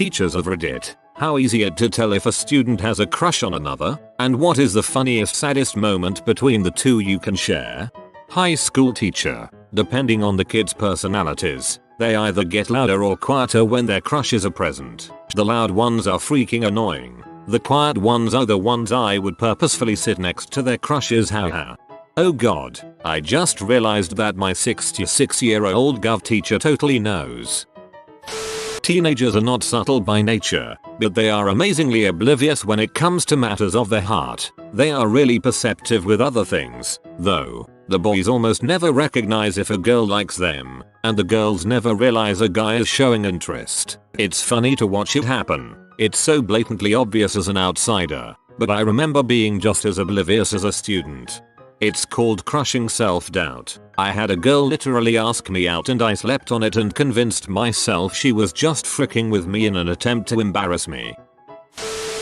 Teachers of Reddit, how easy it to tell if a student has a crush on another, and what is the funniest saddest moment between the two you can share? High school teacher, depending on the kids' personalities, they either get louder or quieter when their crushes are present. The loud ones are freaking annoying. The quiet ones are the ones I would purposefully sit next to their crushes, haha. Oh god, I just realized that my 66-year-old gov teacher totally knows. Teenagers are not subtle by nature, but they are amazingly oblivious when it comes to matters of their heart. They are really perceptive with other things, though. The boys almost never recognize if a girl likes them, and the girls never realize a guy is showing interest. It's funny to watch it happen. It's so blatantly obvious as an outsider, but I remember being just as oblivious as a student. It's called crushing self-doubt. I had a girl literally ask me out and I slept on it and convinced myself she was just fricking with me in an attempt to embarrass me.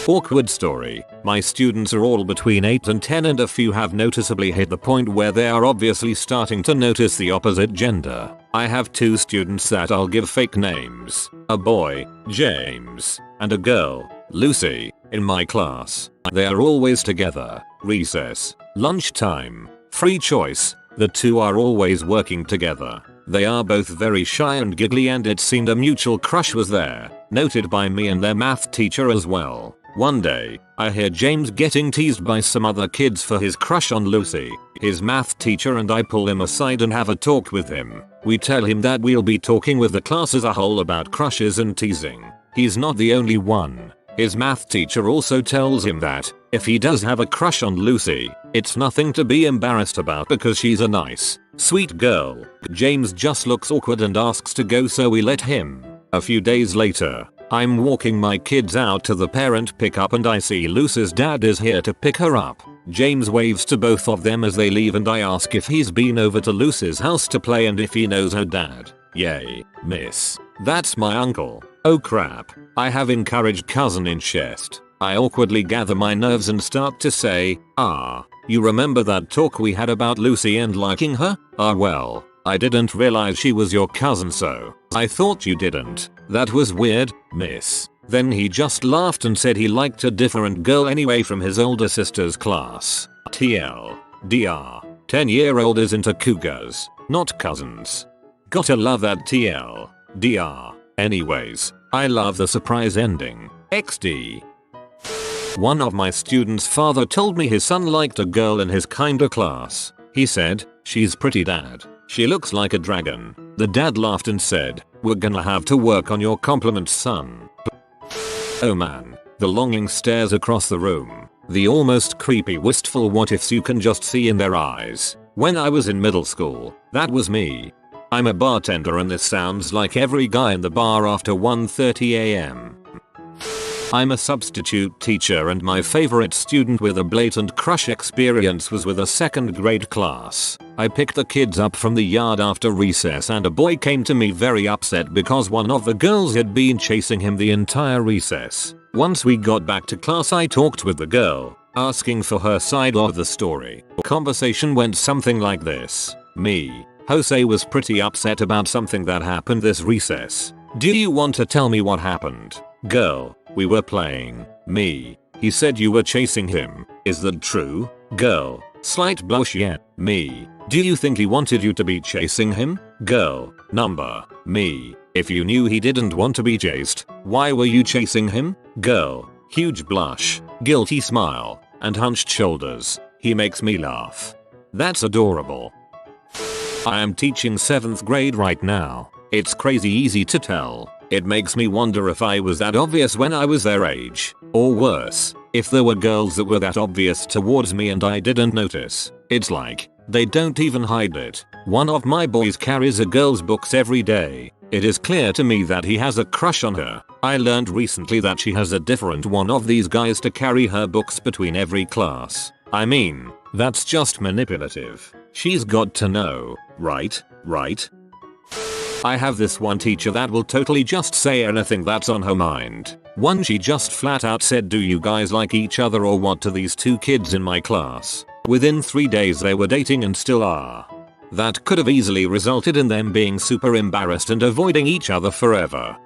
Awkward story. My students are all between 8 and 10 and a few have noticeably hit the point where they are obviously starting to notice the opposite gender. I have 2 students that I'll give fake names. A boy, James, and a girl, Lucy, in my class. They are always together. Recess, lunchtime, free choice. The two are always working together. They are both very shy and giggly and it seemed a mutual crush was there, noted by me and their math teacher as well. One day, I hear James getting teased by some other kids for his crush on Lucy, his math teacher, and I pull him aside and have a talk with him. We tell him that we'll be talking with the class as a whole about crushes and teasing. He's not the only one. His math teacher also tells him that, if he does have a crush on Lucy, it's nothing to be embarrassed about because she's a nice, sweet girl. James just looks awkward and asks to go, so we let him. A few days later, I'm walking my kids out to the parent pickup and I see Lucy's dad is here to pick her up. James waves to both of them as they leave and I ask if he's been over to Lucy's house to play and if he knows her dad. Yay, miss. That's my uncle. Oh crap. I have encouraged cousin in chest. I awkwardly gather my nerves and start to say, you remember that talk we had about Lucy and liking her? Well, I didn't realize she was your cousin, so I thought you didn't. That was weird, miss. Then he just laughed and said he liked a different girl anyway from his older sister's class. TL. DR. 10-year-old is into cougars, not cousins. Gotta love that TL. DR. Anyways, I love the surprise ending. XD. One of my students' father told me his son liked a girl in his kinda class. He said, "She's pretty, dad. She looks like a dragon." The dad laughed and said, "We're gonna have to work on your compliments, son." Oh man, the longing stares across the room. The almost creepy wistful what ifs you can just see in their eyes. When I was in middle school, that was me. I'm a bartender and this sounds like every guy in the bar after 1:30 AM. I'm a substitute teacher and my favorite student with a blatant crush experience was with a 2nd grade class. I picked the kids up from the yard after recess and a boy came to me very upset because one of the girls had been chasing him the entire recess. Once we got back to class I talked with the girl, asking for her side of the story. Conversation went something like this. Me, Jose, was pretty upset about something that happened this recess. Do you want to tell me what happened? Girl, we were playing. Me, he said you were chasing him. Is that true? Girl, slight blush. Yeah. Me, do you think he wanted you to be chasing him? Girl, number. Me, if you knew he didn't want to be chased, why were you chasing him? Girl, huge blush, guilty smile, and hunched shoulders. He makes me laugh. That's adorable. I am teaching 7th grade right now. It's crazy easy to tell. It makes me wonder if I was that obvious when I was their age. Or worse, if there were girls that were that obvious towards me and I didn't notice. It's like, they don't even hide it. One of my boys carries a girl's books every day. It is clear to me that he has a crush on her. I learned recently that she has a different one of these guys to carry her books between every class. I mean, that's just manipulative. She's got to know, right? I have this one teacher that will totally just say anything that's on her mind. One, she just flat out said, "Do you guys like each other or what?" to these 2 kids in my class. Within 3 days they were dating and still are. That could have easily resulted in them being super embarrassed and avoiding each other forever.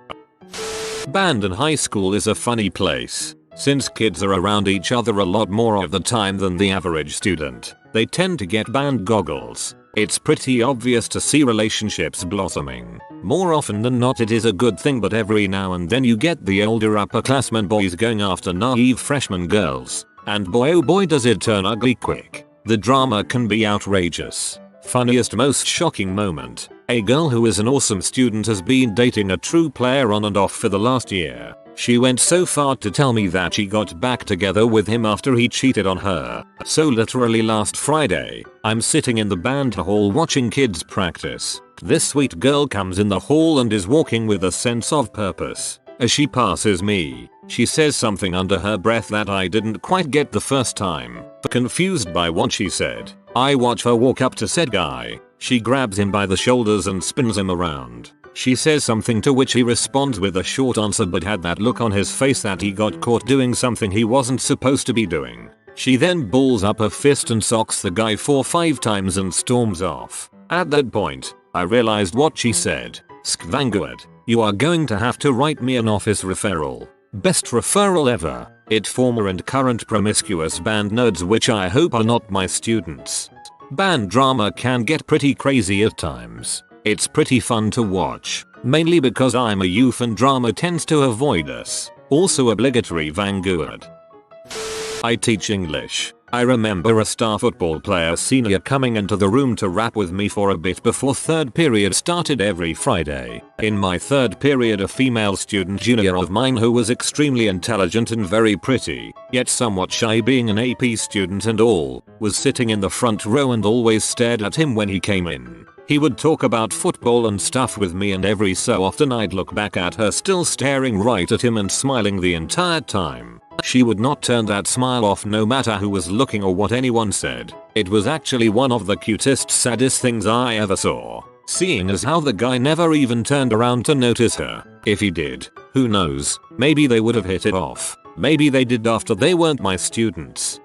Band in high school is a funny place. Since kids are around each other a lot more of the time than the average student, they tend to get band goggles. It's pretty obvious to see relationships blossoming. More often than not it is a good thing, but every now and then you get the older upperclassmen boys going after naive freshman girls. And boy oh boy does it turn ugly quick. The drama can be outrageous. Funniest most shocking moment. A girl who is an awesome student has been dating a true player on and off for the last year. She went so far to tell me that she got back together with him after he cheated on her. So literally last Friday, I'm sitting in the band hall watching kids practice. This sweet girl comes in the hall and is walking with a sense of purpose. As she passes me, she says something under her breath that I didn't quite get the first time. Confused by what she said, I watch her walk up to said guy. She grabs him by the shoulders and spins him around. She says something to which he responds with a short answer, but had that look on his face that he got caught doing something he wasn't supposed to be doing. She then balls up her fist and socks the guy 4-5 times and storms off. At that point, I realized what she said. Skvanguard, you are going to have to write me an office referral. Best referral ever. It former and current promiscuous band nerds, which I hope are not my students. Band drama can get pretty crazy at times. It's pretty fun to watch, mainly because I'm a youth and drama tends to avoid us. Also obligatory Vanguard. I teach English. I remember a star football player senior coming into the room to rap with me for a bit before third period started every Friday. In my third period, a female student junior of mine who was extremely intelligent and very pretty, yet somewhat shy being an AP student and all, was sitting in the front row and always stared at him when he came in. He would talk about football and stuff with me, and every so often I'd look back at her still staring right at him and smiling the entire time. She would not turn that smile off no matter who was looking or what anyone said. It was actually one of the cutest, saddest things I ever saw. Seeing as how the guy never even turned around to notice her. If he did, who knows, maybe they would have hit it off. Maybe they did after they weren't my students.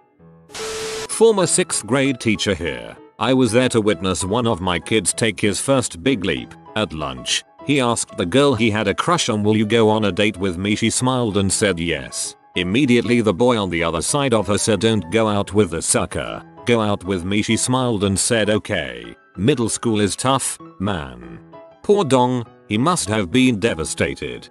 Former 6th grade teacher here. I was there to witness one of my kids take his first big leap. At lunch, he asked the girl he had a crush on, "Will you go on a date with me?" She smiled and said yes. Immediately the boy on the other side of her said, "Don't go out with the sucker. Go out with me." She smiled and said okay. Middle school is tough, man. Poor Dong, he must have been devastated.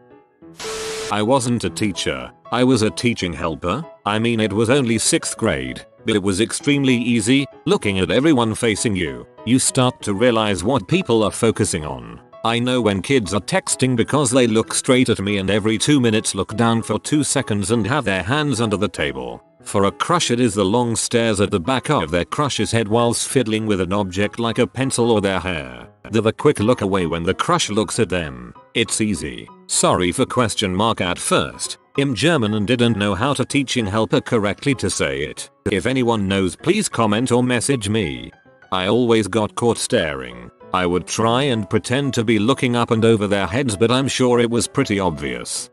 I wasn't a teacher, I was a teaching helper. I mean, it was only 6th grade, but it was extremely easy. Looking at everyone facing you, you start to realize what people are focusing on. I know when kids are texting because they look straight at me and every 2 minutes look down for 2 seconds and have their hands under the table. For a crush, it is the long stares at the back of their crush's head whilst fiddling with an object like a pencil or their hair. The quick look away when the crush looks at them. It's easy. Sorry for question mark at first. I'm German and didn't know how to teaching helper correctly to say it. If anyone knows, please comment or message me. I always got caught staring. I would try and pretend to be looking up and over their heads, but I'm sure it was pretty obvious.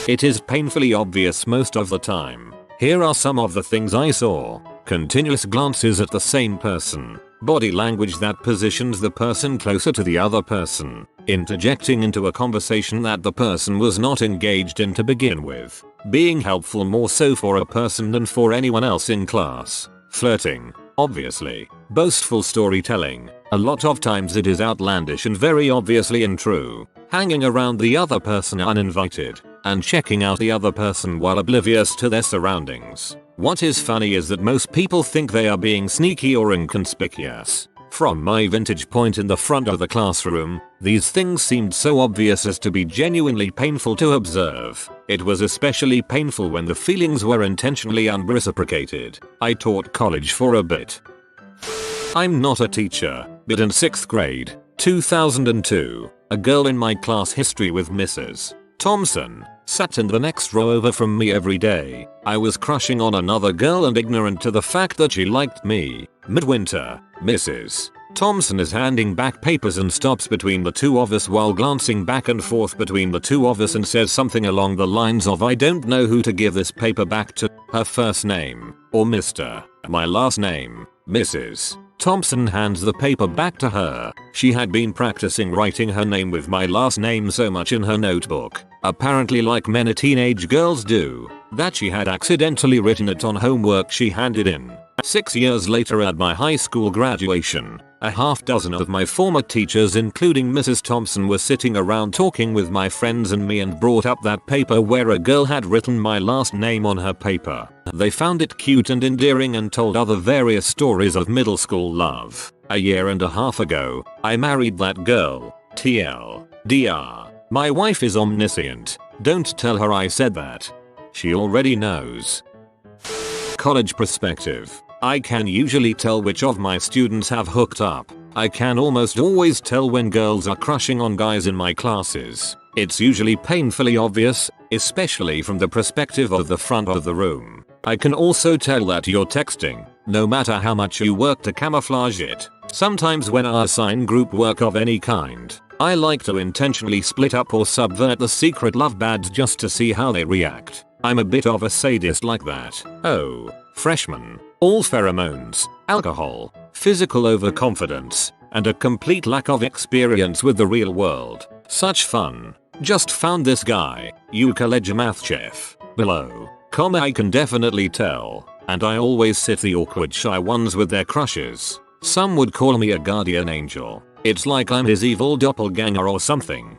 It is painfully obvious most of the time. Here are some of the things I saw. Continuous glances at the same person. Body language that positions the person closer to the other person. Interjecting into a conversation that the person was not engaged in to begin with. Being helpful more so for a person than for anyone else in class. Flirting. Obviously. Boastful storytelling. A lot of times it is outlandish and very obviously untrue. Hanging around the other person uninvited. And checking out the other person while oblivious to their surroundings. What is funny is that most people think they are being sneaky or inconspicuous. From my vantage point in the front of the classroom, these things seemed so obvious as to be genuinely painful to observe. It was especially painful when the feelings were intentionally unreciprocated. I taught college for a bit. I'm not a teacher, but in 6th grade, 2002, a girl in my class history with Mrs. Thompson sat in the next row over from me every day. I was crushing on another girl and ignorant to the fact that she liked me. Midwinter, Mrs. Thompson is handing back papers and stops between the two of us while glancing back and forth between the two of us and says something along the lines of, "I don't know who to give this paper back to, her first name, or Mr. My last name." Mrs. Thompson hands the paper back to her. She had been practicing writing her name with my last name so much in her notebook apparently like many teenage girls do, that she had accidentally written it on homework she handed in. 6 years later at my high school graduation, a half dozen of my former teachers including Mrs. Thompson were sitting around talking with my friends and me and brought up that paper where a girl had written my last name on her paper. They found it cute and endearing and told other various stories of middle school love. A year and a half ago, I married that girl. TLDR. My wife is omniscient. Don't tell her I said that. She already knows. College perspective. I can usually tell which of my students have hooked up. I can almost always tell when girls are crushing on guys in my classes. It's usually painfully obvious, especially from the perspective of the front of the room. I can also tell that you're texting, no matter how much you work to camouflage it. Sometimes when I assign group work of any kind, I like to intentionally split up or subvert the secret love bads just to see how they react. I'm a bit of a sadist like that. Oh, freshmen. All pheromones, alcohol, physical overconfidence, and a complete lack of experience with the real world. Such fun. Just found this guy, college math chef, below. I can definitely tell, and I always sit the awkward shy ones with their crushes. Some would call me a guardian angel. It's like I'm his evil doppelganger or something.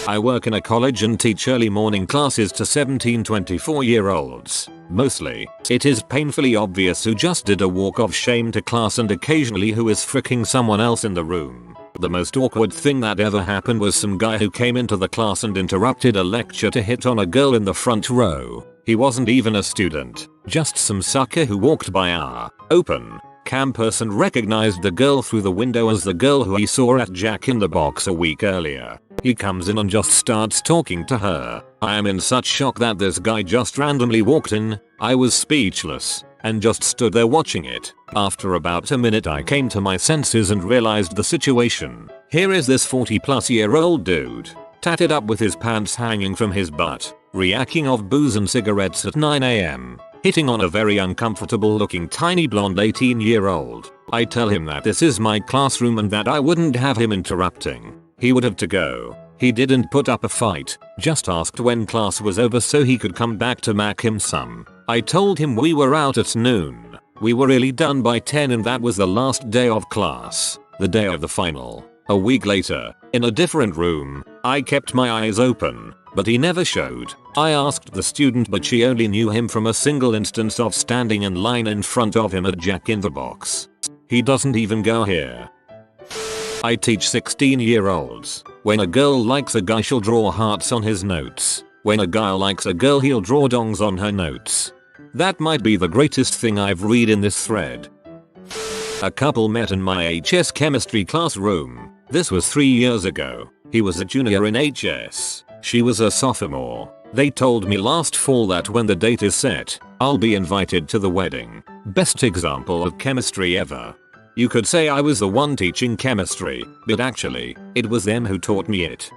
I work in a college and teach early morning classes to 17-24-year-olds. Mostly, it is painfully obvious who just did a walk of shame to class and occasionally who is fricking someone else in the room. The most awkward thing that ever happened was some guy who came into the class and interrupted a lecture to hit on a girl in the front row. He wasn't even a student, just some sucker who walked by our open campus and recognized the girl through the window as the girl who he saw at Jack in the Box a week earlier. He comes in and just starts talking to her. I am in such shock that this guy just randomly walked in. I was speechless and just stood there watching it. After about a minute I came to my senses and realized the situation. Here is this 40-plus-year-old dude, tatted up with his pants hanging from his butt, reacting off booze and cigarettes at 9 AM. Hitting on a very uncomfortable looking tiny blonde 18-year-old. I tell him that this is my classroom and that I wouldn't have him interrupting. He would have to go. He didn't put up a fight, just asked when class was over so he could come back to mac him some. I told him we were out at noon. We were really done by 10 and that was the last day of class, the day of the final. A week later, in a different room, I kept my eyes open, but he never showed. I asked the student but she only knew him from a single instance of standing in line in front of him at Jack in the Box. He doesn't even go here. I teach 16-year-olds. When a girl likes a guy she'll draw hearts on his notes. When a guy likes a girl he'll draw dongs on her notes. That might be the greatest thing I've read in this thread. A couple met in my HS chemistry classroom. This was 3 years ago. He was a junior in HS. She was a sophomore. They told me last fall that when the date is set, I'll be invited to the wedding. Best example of chemistry ever. You could say I was the one teaching chemistry, but actually, it was them who taught me it.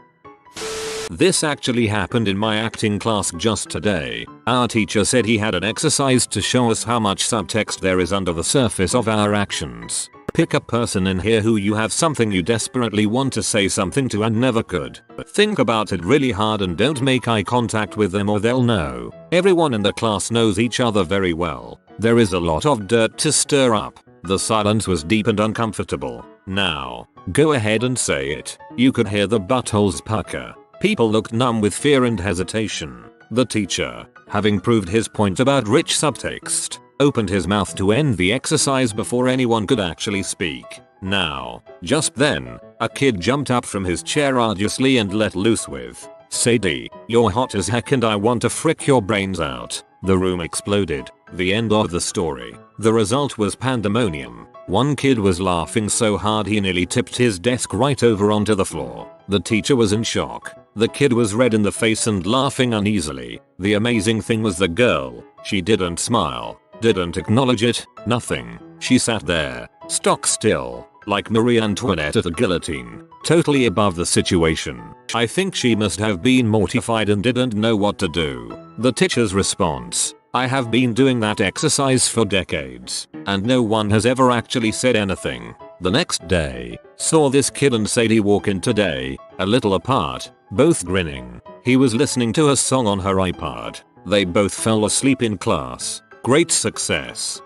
This actually happened in my acting class just today. Our teacher said he had an exercise to show us how much subtext there is under the surface of our actions. Pick a person in here who you have something you desperately want to say something to and never could. Think about it really hard and don't make eye contact with them or they'll know. Everyone in the class knows each other very well. There is a lot of dirt to stir up. The silence was deep and uncomfortable. Now, go ahead and say it. You could hear the buttholes pucker. People looked numb with fear and hesitation. The teacher, having proved his point about rich subtext, opened his mouth to end the exercise before anyone could actually speak. Now, just then, a kid jumped up from his chair arduously and let loose with, "Sadie, you're hot as heck and I want to frick your brains out." The room exploded. The end of the story. The result was pandemonium. One kid was laughing so hard he nearly tipped his desk right over onto the floor. The teacher was in shock. The kid was red in the face and laughing uneasily. The amazing thing was the girl. She didn't smile, didn't acknowledge it, nothing. She sat there, stock still, like Marie Antoinette at the guillotine, totally above the situation. I think she must have been mortified and didn't know what to do. The teacher's response: "I have been doing that exercise for decades, and no one has ever actually said anything." The next day, saw this kid and Sadie walk in today, a little apart, both grinning. He was listening to a song on her iPod. They both fell asleep in class. Great success.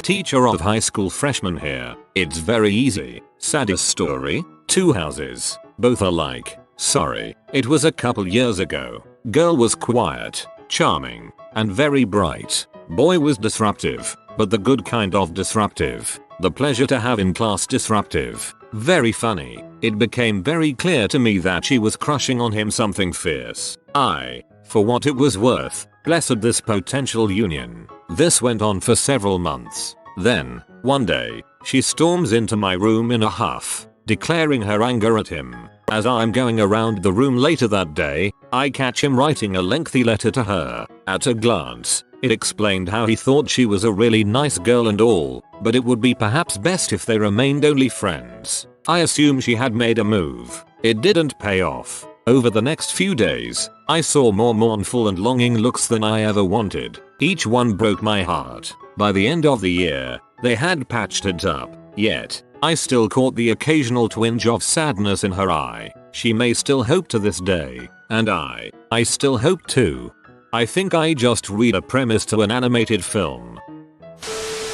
Teacher of high school freshman here. It's very easy. Saddest story? 2 houses. Both alike. Sorry. It was a couple years ago. Girl was quiet, charming, and very bright. Boy was disruptive, but the good kind of disruptive. The pleasure to have in class disruptive. Very funny. It became very clear to me that she was crushing on him something fierce. For what it was worth, blessed this potential union. This went on for several months. Then, one day, she storms into my room in a huff, declaring her anger at him. As I'm going around the room later that day, I catch him writing a lengthy letter to her. At a glance, it explained how he thought she was a really nice girl and all, but it would be perhaps best if they remained only friends. I assume she had made a move. It didn't pay off. Over the next few days, I saw more mournful and longing looks than I ever wanted. Each one broke my heart. By the end of the year, they had patched it up. Yet, I still caught the occasional twinge of sadness in her eye. She may still hope to this day, and I still hope too. I think I just read a premise to an animated film.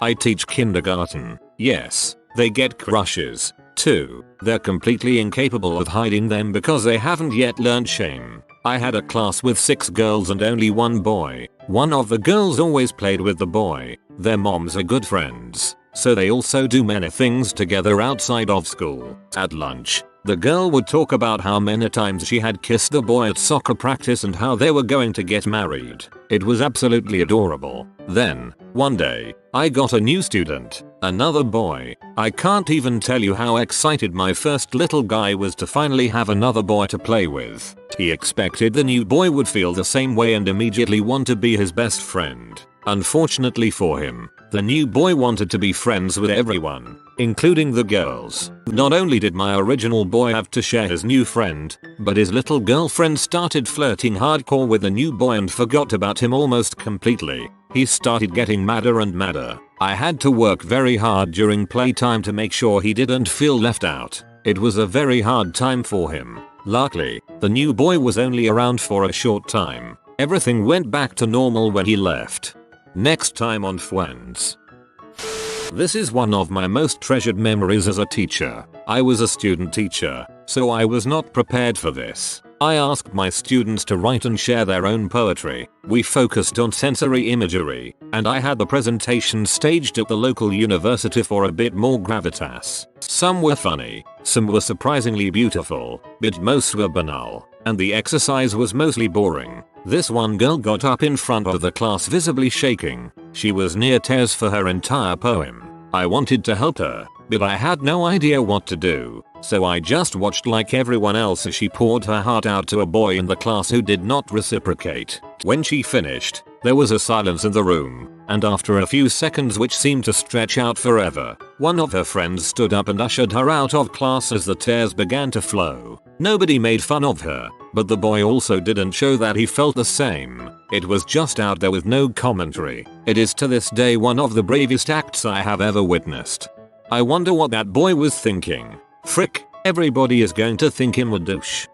I teach kindergarten. Yes, they get crushes, too. They're completely incapable of hiding them because they haven't yet learned shame. I had a class with 6 girls and only 1 boy. One of the girls always played with the boy. Their moms are good friends, so they also do many things together outside of school. At lunch, the girl would talk about how many times she had kissed the boy at soccer practice and how they were going to get married. It was absolutely adorable. Then, one day, I got a new student, another boy. I can't even tell you how excited my first little guy was to finally have another boy to play with. He expected the new boy would feel the same way and immediately want to be his best friend. Unfortunately for him, the new boy wanted to be friends with everyone, including the girls. Not only did my original boy have to share his new friend, but his little girlfriend started flirting hardcore with the new boy and forgot about him almost completely. He started getting madder and madder. I had to work very hard during playtime to make sure he didn't feel left out. It was a very hard time for him. Luckily, the new boy was only around for a short time. Everything went back to normal when he left. Next time on Friends. This is one of my most treasured memories as a teacher. I was a student teacher, so I was not prepared for this. I asked my students to write and share their own poetry. We focused on sensory imagery, and I had the presentation staged at the local university for a bit more gravitas. Some were funny, some were surprisingly beautiful, but most were banal, and the exercise was mostly boring. This one girl got up in front of the class visibly shaking. She was near tears for her entire poem. I wanted to help her, but I had no idea what to do, so I just watched like everyone else as she poured her heart out to a boy in the class who did not reciprocate. When she finished, there was a silence in the room, and after a few seconds which seemed to stretch out forever, one of her friends stood up and ushered her out of class as the tears began to flow. Nobody made fun of her, but the boy also didn't show that he felt the same. It was just out there with no commentary. It is to this day one of the bravest acts I have ever witnessed. I wonder what that boy was thinking. Frick, everybody is going to think him a douche.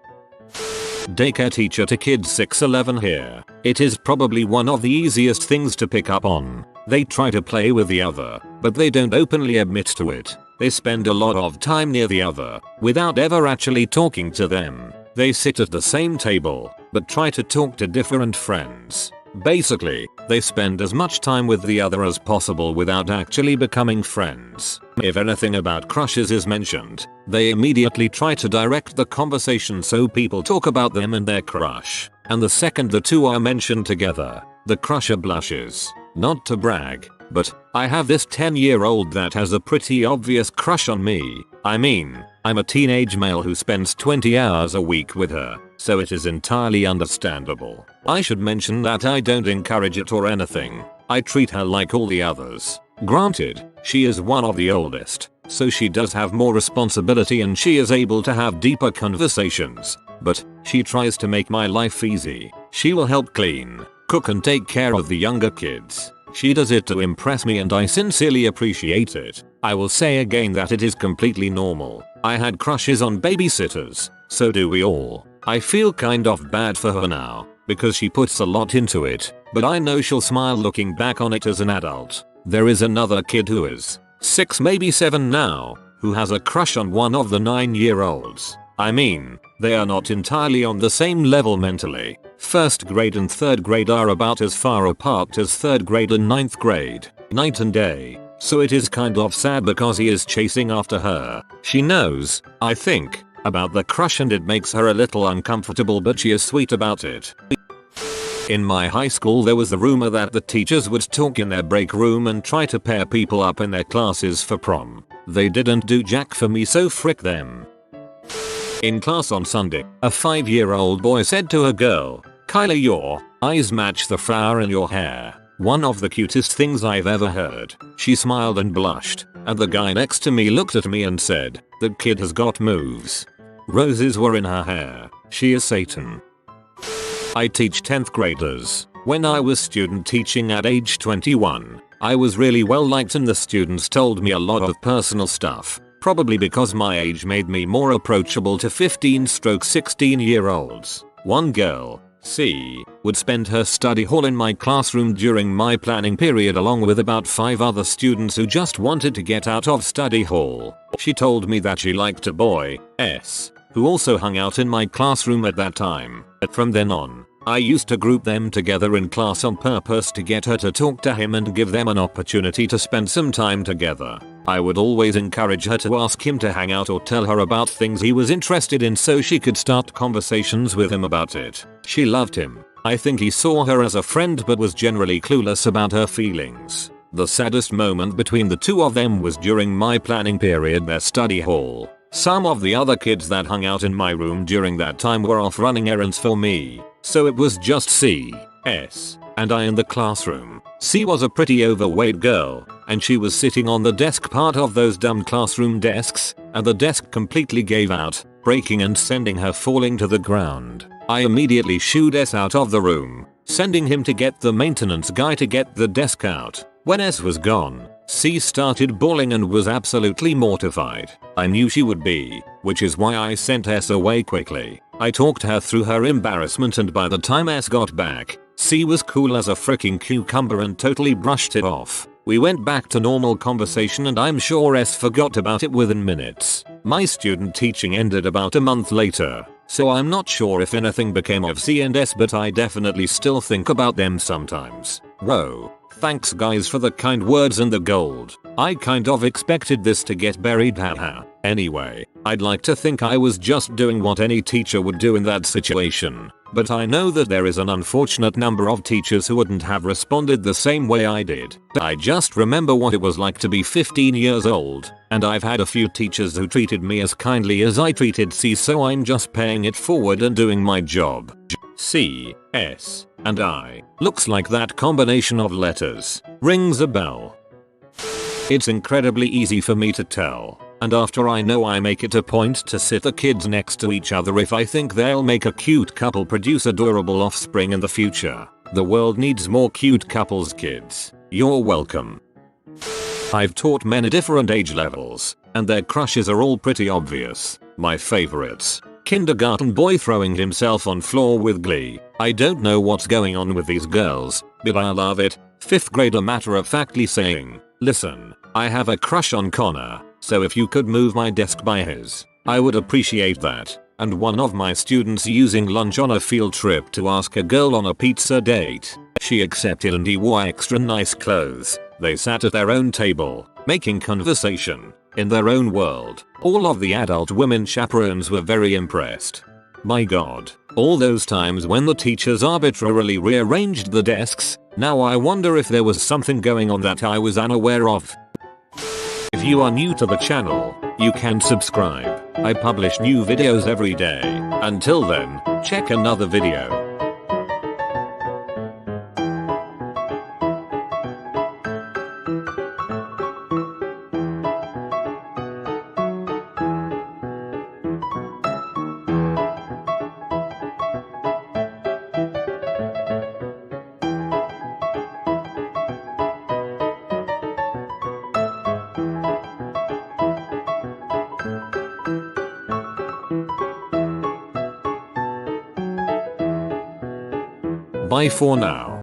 Daycare teacher to kids 6-11 here. It is probably one of the easiest things to pick up on. They try to play with the other, but they don't openly admit to it. They spend a lot of time near the other, without ever actually talking to them. They sit at the same table, but try to talk to different friends. Basically, they spend as much time with the other as possible without actually becoming friends. If anything about crushes is mentioned, they immediately try to direct the conversation so people talk about them and their crush. And the second the two are mentioned together, the crusher blushes. Not to brag, but I have this 10-year-old that has a pretty obvious crush on me. I mean, I'm a teenage male who spends 20 hours a week with her, so it is entirely understandable. I should mention that I don't encourage it or anything. I treat her like all the others. Granted, she is one of the oldest, so she does have more responsibility and she is able to have deeper conversations, but she tries to make my life easy. She will help clean, cook and take care of the younger kids. She does it to impress me and I sincerely appreciate it. I will say again that it is completely normal. I had crushes on babysitters, so do we all. I feel kind of bad for her now, because she puts a lot into it, but I know she'll smile looking back on it as an adult. There is another kid who is 6 maybe 7 now, who has a crush on one of the 9-year-olds. I mean, they are not entirely on the same level mentally. 1st grade and 3rd grade are about as far apart as 3rd grade and 9th grade, night and day. So it is kind of sad because he is chasing after her. She knows, I think, about the crush and it makes her a little uncomfortable, but she is sweet about it. In my high school there was the rumor that the teachers would talk in their break room and try to pair people up in their classes for prom. They didn't do jack for me, so frick them. In class on Sunday, a 5-year-old boy said to a girl, "Kyla, your eyes match the flower in your hair." One of the cutest things I've ever heard. She smiled and blushed, and the guy next to me looked at me and said, "That kid has got moves." Roses were in her hair. She is Satan. I teach 10th graders. When I was student teaching at age 21, I was really well liked and the students told me a lot of personal stuff. Probably because my age made me more approachable to 15-16-year-olds. One girl, C, would spend her study hall in my classroom during my planning period along with about 5 other students who just wanted to get out of study hall. She told me that she liked a boy, S, who also hung out in my classroom at that time. From then on, I used to group them together in class on purpose to get her to talk to him and give them an opportunity to spend some time together. I would always encourage her to ask him to hang out or tell her about things he was interested in so she could start conversations with him about it. She loved him. I think he saw her as a friend but was generally clueless about her feelings. The saddest moment between the two of them was during my planning period, their study hall. Some of the other kids that hung out in my room during that time were off running errands for me, so it was just C, S, and I in the classroom. C was a pretty overweight girl, and she was sitting on the desk part of those dumb classroom desks, and the desk completely gave out, breaking and sending her falling to the ground. I immediately shooed S out of the room, sending him to get the maintenance guy to get the desk out. When S was gone, C started bawling and was absolutely mortified. I knew she would be, which is why I sent S away quickly. I talked her through her embarrassment and by the time S got back, C was cool as a freaking cucumber and totally brushed it off. We went back to normal conversation and I'm sure S forgot about it within minutes. My student teaching ended about a month later, so I'm not sure if anything became of C and S, but I definitely still think about them sometimes. Whoa. Thanks guys for the kind words and the gold. I kind of expected this to get buried, haha. Anyway, I'd like to think I was just doing what any teacher would do in that situation. But I know that there is an unfortunate number of teachers who wouldn't have responded the same way I did. I just remember what it was like to be 15 years old, and I've had a few teachers who treated me as kindly as I treated C, so I'm just paying it forward and doing my job. C, S, and I. Looks like that combination of letters rings a bell. It's incredibly easy for me to tell, and after I know, I make it a point to sit the kids next to each other if I think they'll make a cute couple, produce adorable offspring in the future. The world needs more cute couples, kids. You're welcome. I've taught men at different age levels, and their crushes are all pretty obvious. My favorites. Kindergarten boy throwing himself on floor with glee. I don't know what's going on with these girls, but I love it. 5th grader matter-of-factly saying, "Listen, I have a crush on Connor, so if you could move my desk by his, I would appreciate that." And one of my students using lunch on a field trip to ask a girl on a pizza date. She accepted and he wore extra nice clothes. They sat at their own table, making conversation, in their own world. All of the adult women chaperones were very impressed. My god, all those times when the teachers arbitrarily rearranged the desks, now I wonder if there was something going on that I was unaware of. If you are new to the channel, you can subscribe. I publish new videos every day. Until then, check another video. Bye for now.